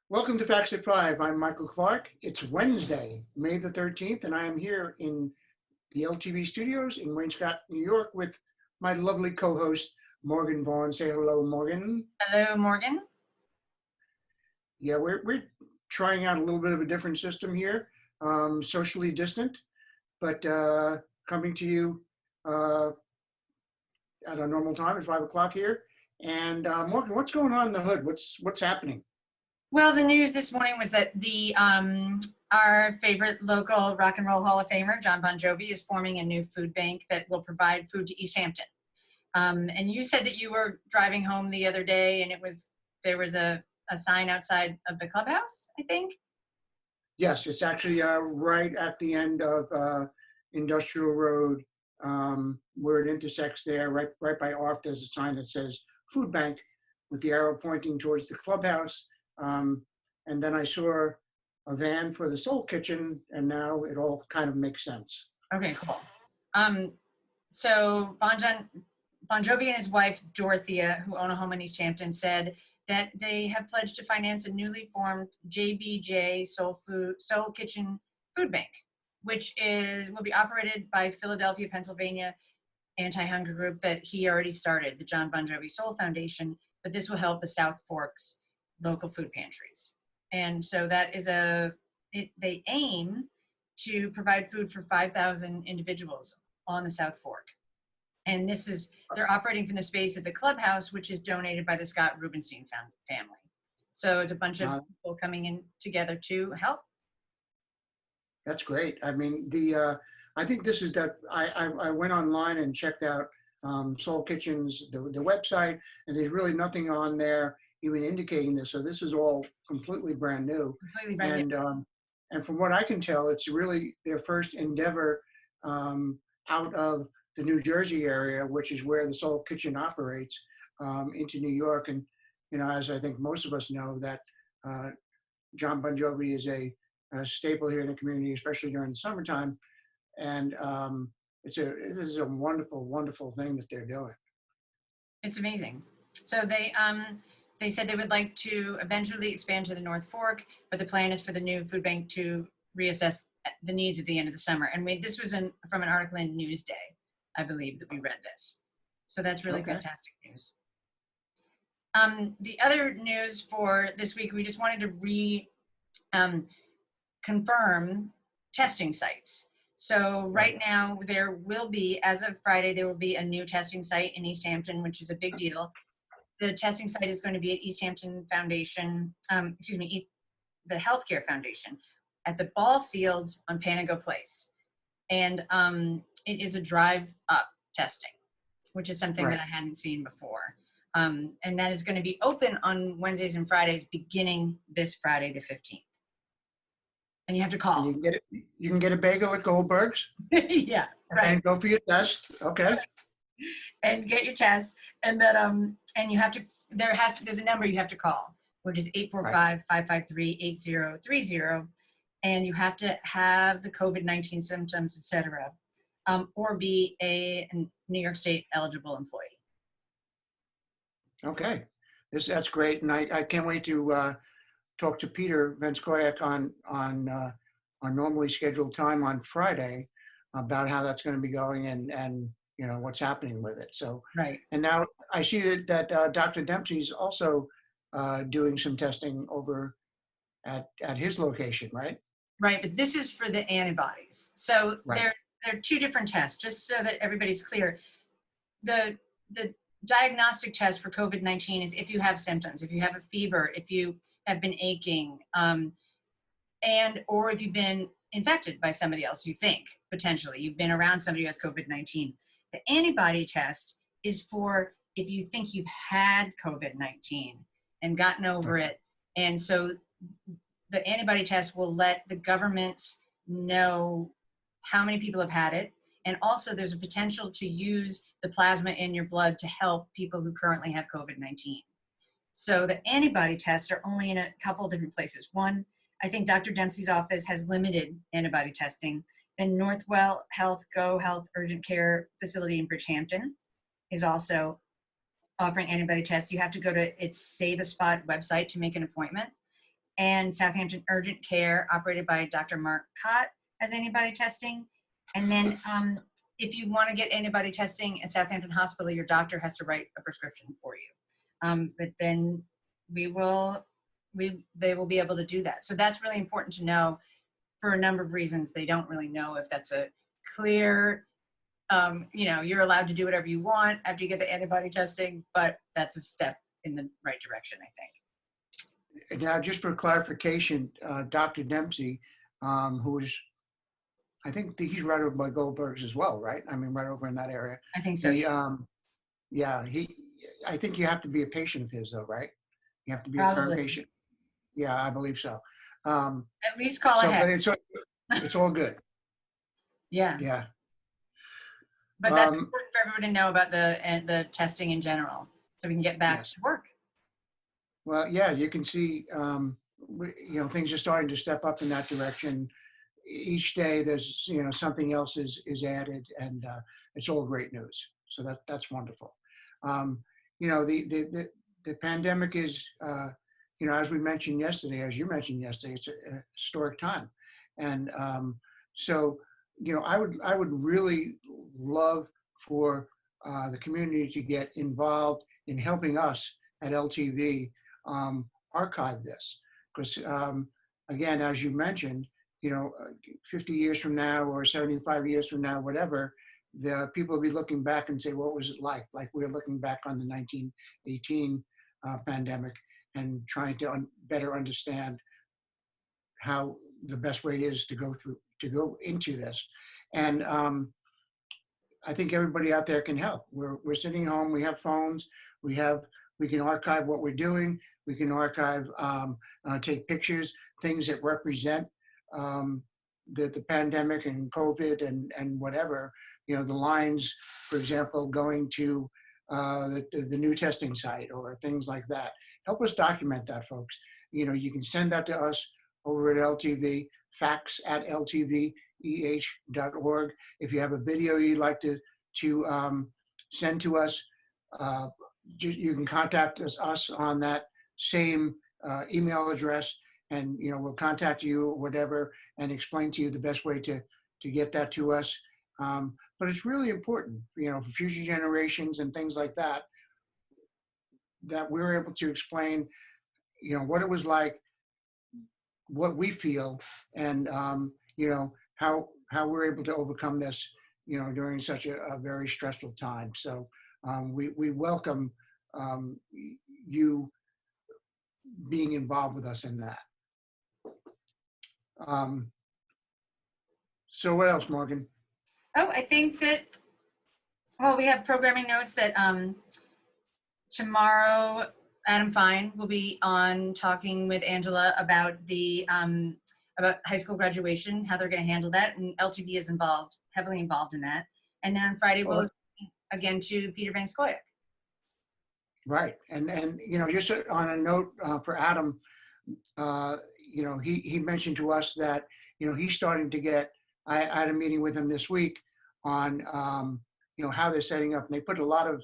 Welcome to Facts at 5. I'm Michael Clark. It's Wednesday, May the 13th, and I am here in the LTV studios in Waynescott, New York with my lovely co-host, Morgan Vaughan. Say hello, Morgan. Hello, Morgan. Yeah, we're trying out a little bit of a different system here, socially distant, but coming to you at a normal time at 5 o'clock here. And Morgan, what's going on in the hood? What's happening? Well, the news this morning was that the our favorite local rock and roll Hall of Famer, Jon Bon Jovi, is forming a new food bank that will provide food to East Hampton. And you said that you were driving home the other day, and there was a sign outside of the clubhouse, I think. Yes, it's actually right at the end of Industrial Road, where it intersects there, right by off. There's a sign that says "Food Bank" with the arrow pointing towards the clubhouse. And then I saw a van for the Soul Kitchen, and now it all kind of makes sense. Okay, cool. So Bon Jovi and his wife Dorothea, who own a home in East Hampton, said that they have pledged to finance a newly formed JBJ Soul Kitchen Food Bank, which will be operated by Philadelphia, Pennsylvania anti-hunger group that he already started, the Jon Bon Jovi Soul Foundation. But this will help the South Fork's local food pantries. And so that is they aim to provide food for 5,000 individuals on the South Fork. And they're operating from the space of the clubhouse, which is donated by the Scott Rubenstein family. So it's a bunch of people coming in together to help. That's great. I mean, I think this is that I went online and checked out Soul Kitchen's, the website, and there's really nothing on there even indicating this. So this is all completely brand new. And from what I can tell, it's really their first endeavor out of the New Jersey area, which is where the Soul Kitchen operates, into New York. And, as I think most of us know, that Jon Bon Jovi is a staple here in the community, especially during the summertime. And this is a wonderful, wonderful thing that they're doing. It's amazing. So they said they would like to eventually expand to the North Fork, but the plan is for the new food bank to reassess the needs at the end of the summer. And this was from an article in Newsday, I believe, that we read this. So that's really fantastic news. The other news for this week, we just wanted to confirm testing sites. So right now there will be, as of Friday, there will be a new testing site in East Hampton, which is a big deal. The testing site is going to be at East Hampton Foundation, the Healthcare Foundation at the ball fields on Panago Place. And it is a drive-up testing, which is something that I hadn't seen before. And that is going to be open on Wednesdays and Fridays beginning this Friday, the 15th. And you have to call. You can get a bagel at Goldberg's. Yeah, right. And go for your test. Okay. And get your test, and that and you have to. There's a number you have to call, which is 845-553-8030, and you have to have the COVID-19 symptoms, etc., or be a New York State eligible employee. Okay, that's great, and I can't wait to talk to Peter Venskoyak on our normally scheduled time on Friday about how that's going to be going and what's happening with it. So And now I see that Dr. Dempsey's also doing some testing over at his location, right? Right, but this is for the antibodies. So there are two different tests, just so that everybody's clear. The diagnostic test for COVID-19 is if you have symptoms, if you have a fever, if you have been aching, or if you've been infected by somebody else, you think, potentially. You've been around somebody who has COVID-19. The antibody test is for if you think you've had COVID-19 and gotten over it. And so the antibody test will let the governments know how many people have had it. And also there's a potential to use the plasma in your blood to help people who currently have COVID-19. So the antibody tests are only in a couple different places. One, I think Dr. Dempsey's office has limited antibody testing. Then Northwell Health Go Health Urgent Care Facility in Bridgehampton is also offering antibody tests. You have to go to its Save a Spot website to make an appointment. and Southampton Urgent Care, operated by Dr. Mark Cott, has antibody testing. And then if you want to get antibody testing at Southampton Hospital, your doctor has to write a prescription for you. But then they will be able to do that. So that's really important to know for a number of reasons. They don't really know if that's a clear, you're allowed to do whatever you want after you get the antibody testing, but that's a step in the right direction, I think. Now, just for clarification, Dr. Dempsey, who is, I think he's right over by Goldberg's as well, right? I mean, right over in that area. I think so. I think you have to be a patient of his though, right? You have to be Probably. a current patient. Yeah, I believe so. At least call ahead. But it's all good. Yeah. Yeah. But that's important for everyone to know about the testing in general, so we can get back to work. Well, yeah, you can see, things are starting to step up in that direction. Each day there's, something else is added, and it's all great news. So that's wonderful. The pandemic is, as we mentioned yesterday, as you mentioned yesterday, it's a historic time. And so, I would really love for the community to get involved in helping us at LTV archive this. Because again, as you mentioned, 50 years from now or 75 years from now, whatever, the people will be looking back and say, what was it like? Like we're looking back on the 1918 pandemic and trying to better understand how the best way is to go into this. And I think everybody out there can help. We're sitting home, we have phones, we can archive what we're doing, we can archive, take pictures, things that represent the pandemic and COVID and whatever, the lines, for example, going to the new testing site or things like that. Help us document that, folks. You can send that to us over at LTV, facts@ltveh.org. If you have a video you'd like to send to us, you can contact us on that same email address, and we'll contact you or whatever and explain to you the best way to get that to us. But it's really important, for future generations and things like that, that we're able to explain, what it was like, what we feel, and how we're able to overcome this, during such a very stressful time. So we welcome you being involved with us in that. So what else, Morgan? Oh, I think that, we have programming notes that tomorrow Adam Fine will be on talking with Angela about about high school graduation, how they're going to handle that, and LTV is heavily involved in that. And then on Friday we'll again to Peter Van Scoyoc. Right, and just on a note for Adam, he mentioned to us that he's starting to get. I had a meeting with him this week on how they're setting up, and they put a lot of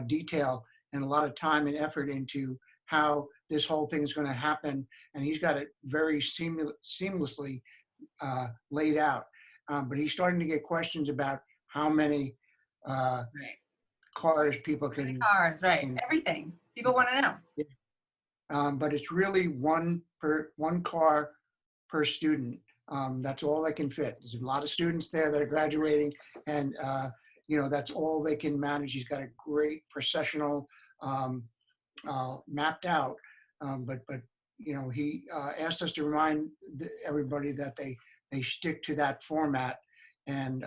detail and a lot of time and effort into how this whole thing is going to happen, and he's got it very seamlessly laid out. But he's starting to get questions about how many cars people can. Cars, right? Everything people want to know. Yeah. But it's really one car per student. That's all they can fit. There's a lot of students there that are graduating, and that's all they can manage. He's got a great processional mapped out, but he asked us to remind everybody that they stick to that format, and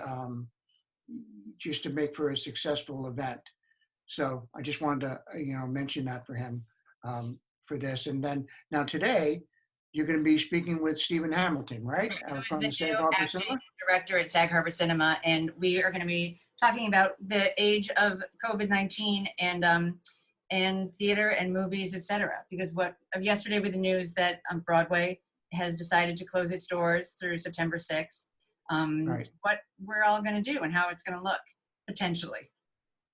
just to make for a successful event. So I just wanted to mention that for him for this. And then now today, you're going to be speaking with Stephen Hamilton, right? From the Sag Harbor Cinema? Director at Sag Harbor Cinema, and we are going to be talking about the age of COVID-19 and theater and movies, etc. Because yesterday with the news that Broadway has decided to close its doors through September 6th, Right. What we're all going to do and how it's going to look potentially,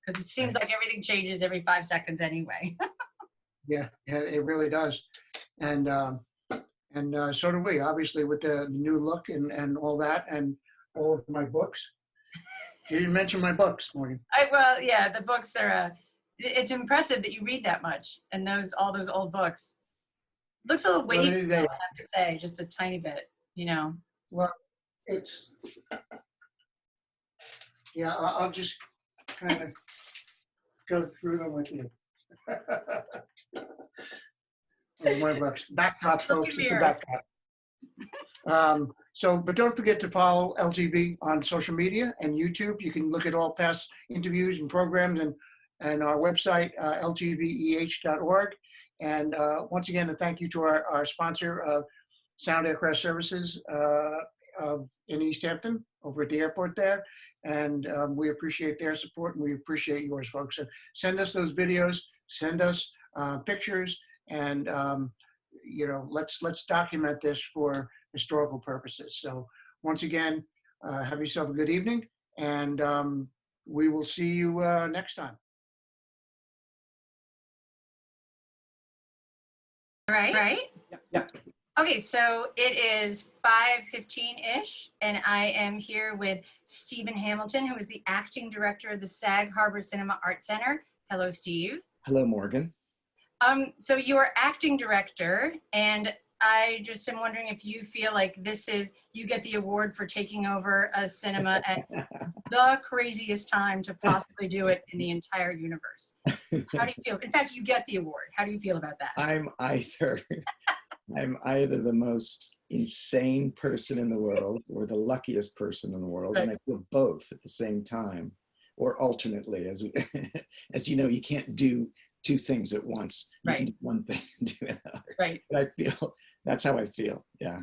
because it seems like everything changes every 5 seconds anyway. Yeah, it really does. And And so do we, obviously, with the new look and all that, and all of my books. You didn't mention my books, Morgan. Well, yeah, the books are. It's impressive that you read that much, and all those old books. Looks a little Well, wavy, though, I have to say, just a tiny bit, you know. Well, it's, yeah, I'll just kind of go through them with you. My books. Backdrop, folks, it's a backdrop. But don't forget to follow LGB on social media and YouTube. You can look at all past interviews and programs and our website, lgbeh.org. And once again, a thank you to our sponsor, Sound Aircraft Services in East Hampton, over at the airport there. And we appreciate their support, and we appreciate yours, folks. So send us those videos, send us pictures, and let's document this for historical purposes. So once again, have yourself a good evening, and we will see you next time. Right? Yeah. Okay, so it is 5:15-ish, and I am here with Stephen Hamilton, who is the acting director of the Sag Harbor Cinema Art Center. Hello, Steve. Hello, Morgan. So you are acting director, and I just am wondering if you feel like you get the award for taking over a cinema at the craziest time to possibly do it in the entire universe. How do you feel? In fact, you get the award. How do you feel about that? I'm either the most insane person in the world or the luckiest person in the world, Right. And I feel both at the same time, or alternately. As you know, you can't do two things at once. You can do one thing and do another. Right. But that's how I feel. Yeah.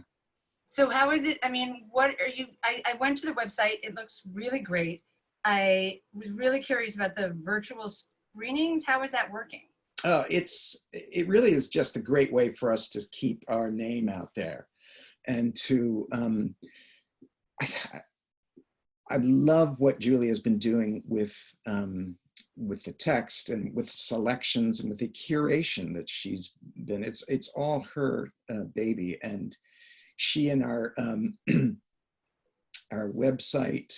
So how is it? I mean, what are you? I went to the website. It looks really great. I was really curious about the virtual screenings. How is that working? Oh, it really is just a great way for us to keep our name out there, and to I love what Julie has been doing with the text and with selections and with the curation that she's been. It's all her baby, and she and our our website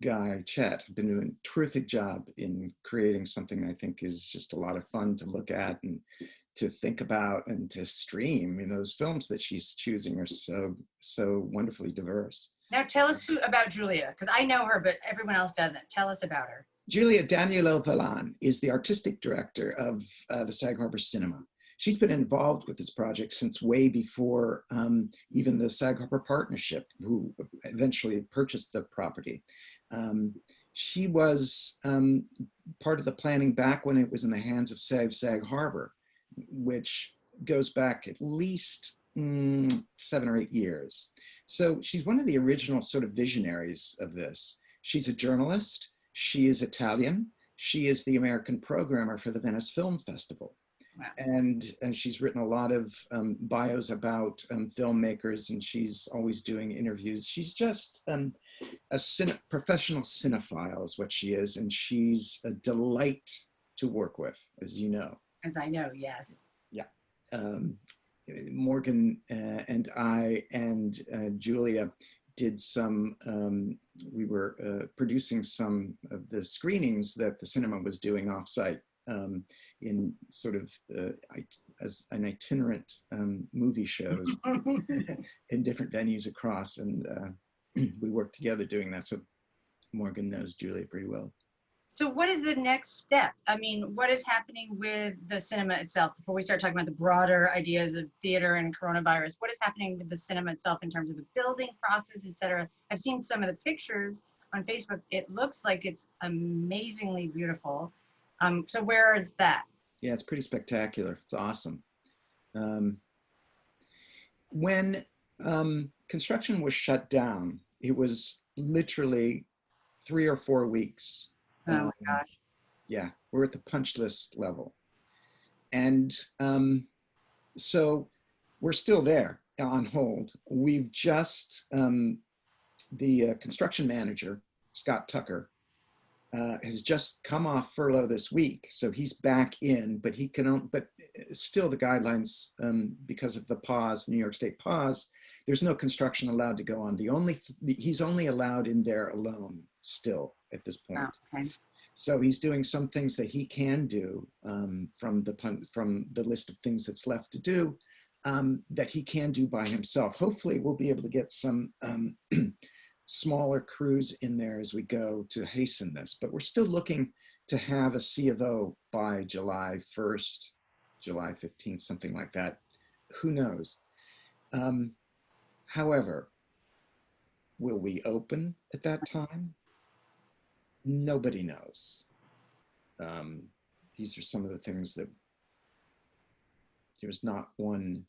guy, Chet, have been doing a terrific job in creating something I think is just a lot of fun to look at and to think about and to stream. Those films that she's choosing are so wonderfully diverse. Now tell us about Julia, because I know her, but everyone else doesn't. Tell us about her. Julia Daniela Vaughan is the artistic director of the Sag Harbor Cinema. She's been involved with this project since way before even the Sag Harbor Partnership, who eventually purchased the property. She was part of the planning back when it was in the hands of Sag Harbor, which goes back at least 7 or 8 years. So she's one of the original sort of visionaries of this. She's a journalist. She is Italian. She is the American programmer for the Venice Film Festival. Wow. And she's written a lot of bios about filmmakers, and she's always doing interviews. She's just a professional cinephile is what she is, and she's a delight to work with, as you know. As I know, yes. Yeah. Morgan and I and Julia did some, we were producing some of the screenings that the cinema was doing offsite in sort of as an itinerant movie shows in different venues across, and we worked together doing that. So Morgan knows Julia pretty well. So what is the next step? I mean, what is happening with the cinema itself before we start talking about the broader ideas of theater and coronavirus? What is happening with the cinema itself in terms of the building process, et cetera? I've seen some of the pictures on Facebook. It looks like it's amazingly beautiful. So where is that? Yeah, it's pretty spectacular. It's awesome. When construction was shut down, it was literally 3 or 4 weeks. Oh my gosh. Yeah, we're at the punch list level. And so we're still there on hold. We've just, the construction manager, Scott Tucker, has just come off furlough this week, so he's back in, but he can, but still the guidelines, because of the pause, New York State pause, there's no construction allowed to go on. He's only allowed in there alone still at this point. Oh, okay. So he's doing some things that he can do from the list of things that's left to do, that he can do by himself. Hopefully we'll be able to get some smaller crews in there as we go to hasten this, but we're still looking to have a C of O by July 1st, July 15th, something like that. Who knows? However, will we open at that time? Nobody knows. These are some of the things that there's not one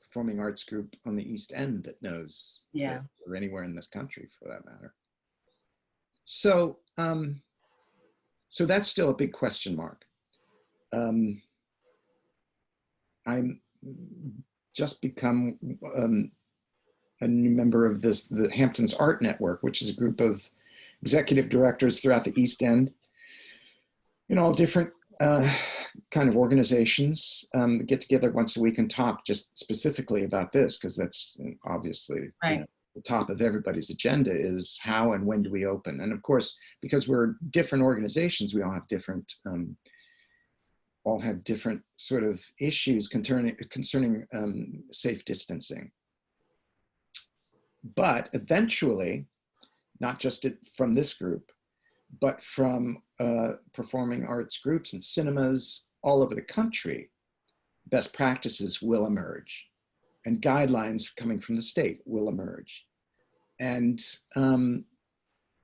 performing arts group on the East End that knows, Yeah. or anywhere in this country for that matter. So, so that's still a big question mark. I'm just become a new member of the Hamptons Art Network, which is a group of executive directors throughout the East End in all different kind of organizations, get together once a week and talk just specifically about this, because that's obviously right. The top of everybody's agenda is how and when do we open. And of course, because we're different organizations, we all have different sort of issues concerning safe distancing. But eventually, not just from this group, but from performing arts groups and cinemas all over the country, best practices will emerge and guidelines coming from the state will emerge. And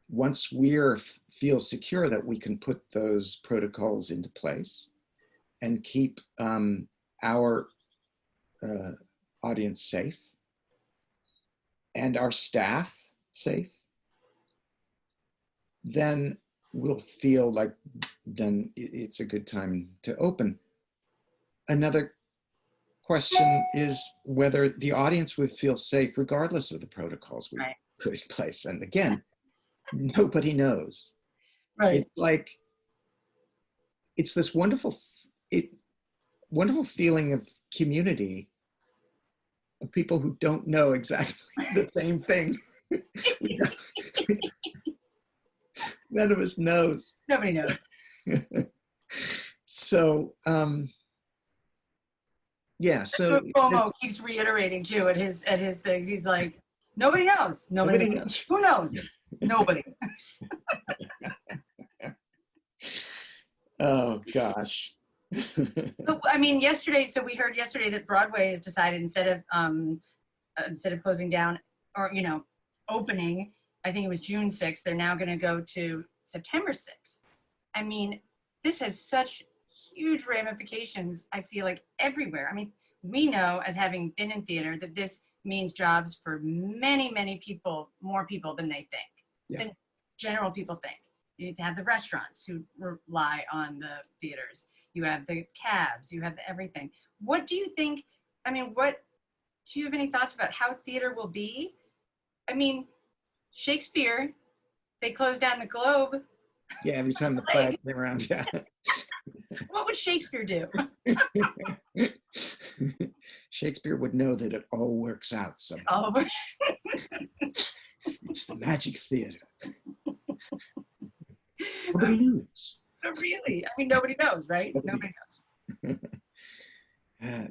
once we feel secure that we can put those protocols into place and keep our audience safe and our staff safe, then we'll feel like then it's a good time to open. Another question is whether the audience would feel safe regardless of the protocols we right. put in place. And again, nobody knows. Right. It's like, it's this wonderful feeling of community of people who don't know exactly the same thing. None of us knows. Nobody knows. So, yeah. So Cuomo keeps reiterating too at his things. He's like, nobody knows. Nobody knows. Who knows? Nobody. Oh gosh. I mean, we heard yesterday that Broadway has decided instead of closing down or opening, I think it was June 6th, they're now going to go to September 6th. I mean, this has such huge ramifications, I feel like, everywhere. I mean, we know, as having been in theater, that this means jobs for many, many people, more people than they think, than general people think. You have the restaurants who rely on the theaters. You have the cabs, you have the everything. What do you think, do you have any thoughts about how theater will be? I mean, Shakespeare, they closed down the Globe. Yeah, every time the flag came around, yeah. What would Shakespeare do? Shakespeare would know that it all works out somehow. Oh. It's the magic of theater. Nobody knows. Really? I mean, nobody knows, right? Nobody knows.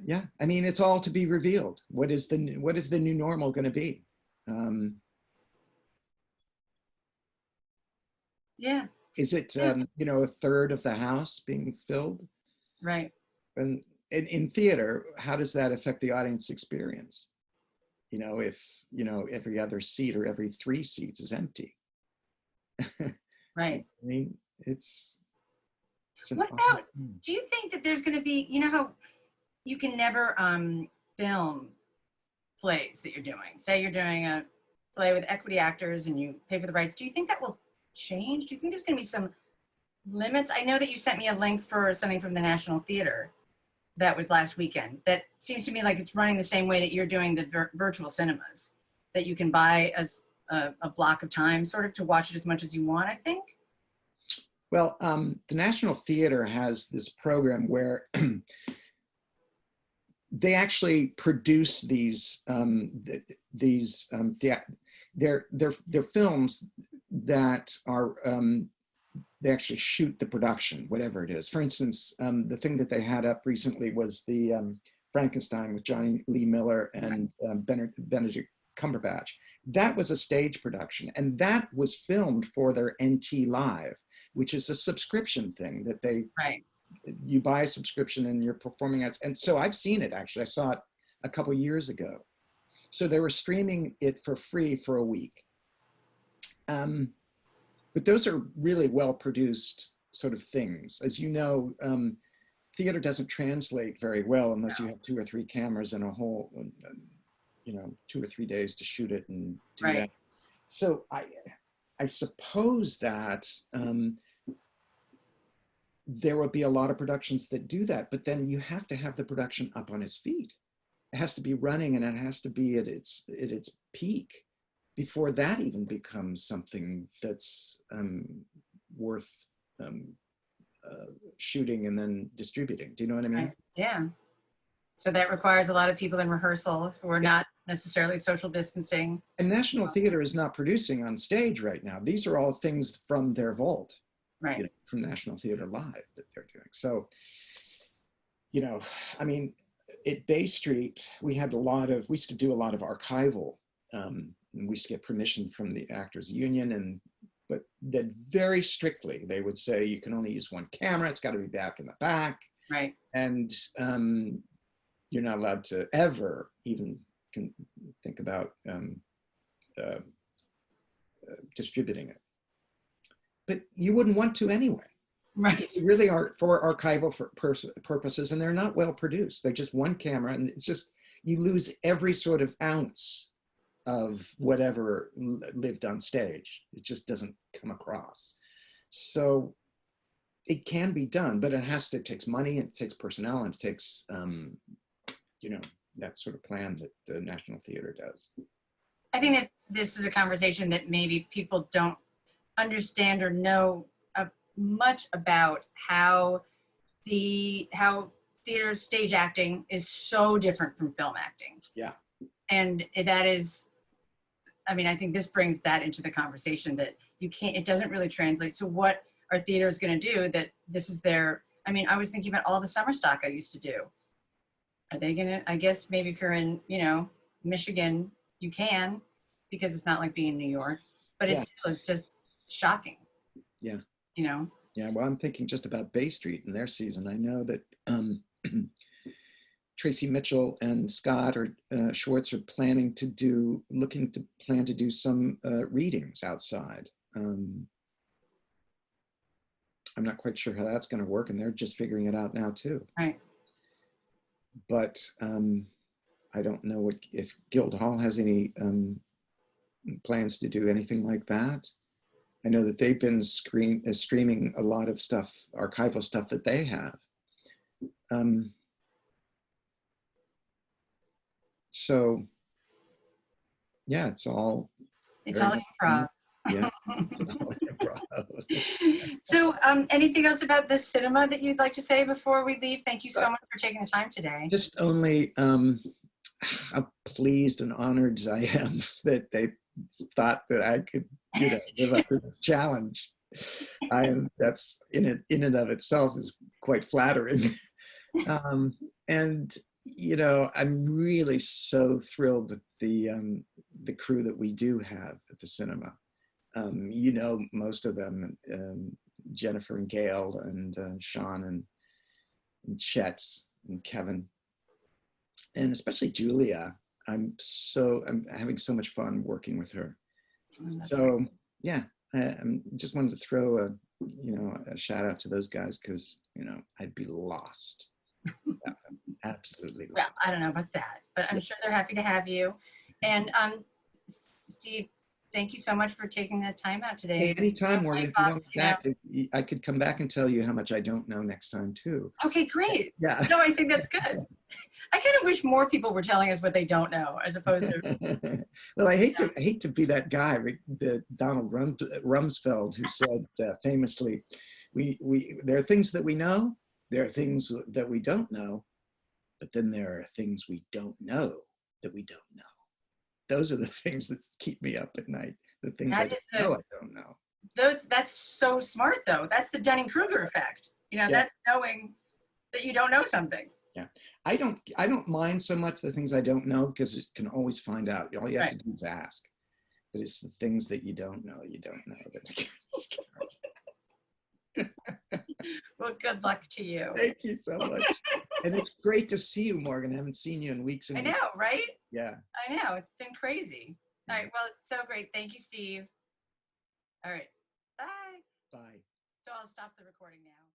Yeah, I mean, it's all to be revealed. What is the new normal going to be? Yeah. Is it a third of the house being filled? Right. And in theater, how does that affect the audience experience? If every other seat or every 3 seats is empty. Right. I mean, it's what about, do you think that there's going to be, how you can never film plays that you're doing? Say you're doing a play with equity actors and you pay for the rights. Do you think that will change? Do you think there's going to be some limits? I know that you sent me a link for something from the National Theater that was last weekend. That seems to me like it's running the same way that you're doing the virtual cinemas, that you can buy as a block of time sort of to watch it as much as you want, I think. Well, the National Theater has this program where they actually produce these they're films that are they actually shoot the production, whatever it is. For instance, the thing that they had up recently was the Frankenstein with Johnny Lee Miller and Benedict Cumberbatch. That was a stage production, and that was filmed for their NT Live, which is a subscription thing that they, you buy a subscription and you're performing ads. And so I've seen it, actually. I saw it a couple years ago. So they were streaming it for free for a week. But those are really well-produced sort of things. As you know, theater doesn't translate very well unless you have 2 or 3 cameras and a whole, 2 or 3 days to shoot it and do that. So I suppose that there will be a lot of productions that do that, but then you have to have the production up on its feet. It has to be running, and it has to be at its peak before that even becomes something that's worth shooting and then distributing. Do you know what I mean? Yeah. So that requires a lot of people in rehearsal who are not necessarily social distancing. And National Theater is not producing on stage right now. These are all things from their vault, from National Theater Live that they're doing. So, I mean, at Bay Street, we used to do a lot of archival, and we used to get permission from the Actors Union, but that very strictly, they would say you can only use 1 camera, it's got to be back in the back. Right. And you're not allowed to ever even think about distributing it. But you wouldn't want to anyway. Right. They really are for archival purposes, and they're not well produced. They're just 1 camera, and it's just, you lose every sort of ounce of whatever lived on stage. It just doesn't come across. So it can be done, but it takes money, and it takes personnel, and it takes, that sort of plan that the National Theater does. I think this is a conversation that maybe people don't understand or know much about how theater stage acting is so different from film acting. Yeah. And that is, I mean, I think this brings that into the conversation, that it doesn't really translate. So what are theaters going to do that this is their, I mean, I was thinking about all the summer stock I used to do. Are they going to, I guess maybe if you're in, Michigan, you can, because it's not like being in New York, but it's just shocking. Yeah. Yeah, well, I'm thinking just about Bay Street and their season. I know that Tracy Mitchell and Scott Schwartz are plan to do some readings outside. I'm not quite sure how that's going to work, and they're just figuring it out now too. Right. But I don't know if Guildhall has any plans to do anything like that. I know that they've been streaming a lot of stuff, archival stuff that they have. So, yeah, it's all improv. Yeah. So, anything else about the cinema that you'd like to say before we leave? Thank you so much for taking the time today. Just only how pleased and honored I am that they thought that I could, live up to this challenge. That's in and of itself is quite flattering. And I'm really so thrilled with the crew that we do have at the cinema. Most of them, Jennifer and Gail and Sean and Chet and Kevin, and especially Julia. I'm having so much fun working with her. So yeah, I just wanted to throw a shout out to those guys, because I'd be lost. Absolutely lost. Well, I don't know about that, but I'm sure they're happy to have you. And Steve, thank you so much for taking the time out today. Hey, anytime, Morgan. I could come back and tell you how much I don't know next time too. Okay, great. Yeah. No, I think that's good. I kind of wish more people were telling us what they don't know, as opposed to. Well, I hate to be that guy, the Donald Rumsfeld, who said famously, there are things that we know, there are things that we don't know, but then there are things we don't know that we don't know. Those are the things that keep me up at night. The things I don't know. That's so smart though. That's the Dunning-Kruger effect. You know, Yeah. that's knowing that you don't know something. Yeah. I don't mind so much the things I don't know, because you can always find out. All you have to do is ask. But it's the things that you don't know that Well, good luck to you. Thank you so much. And it's great to see you, Morgan. I haven't seen you in weeks and I weeks. know, right? Yeah. I know. It's been crazy. All right. Well, it's so great. Thank you, Steve. All right. Bye. Bye. So I'll stop the recording now.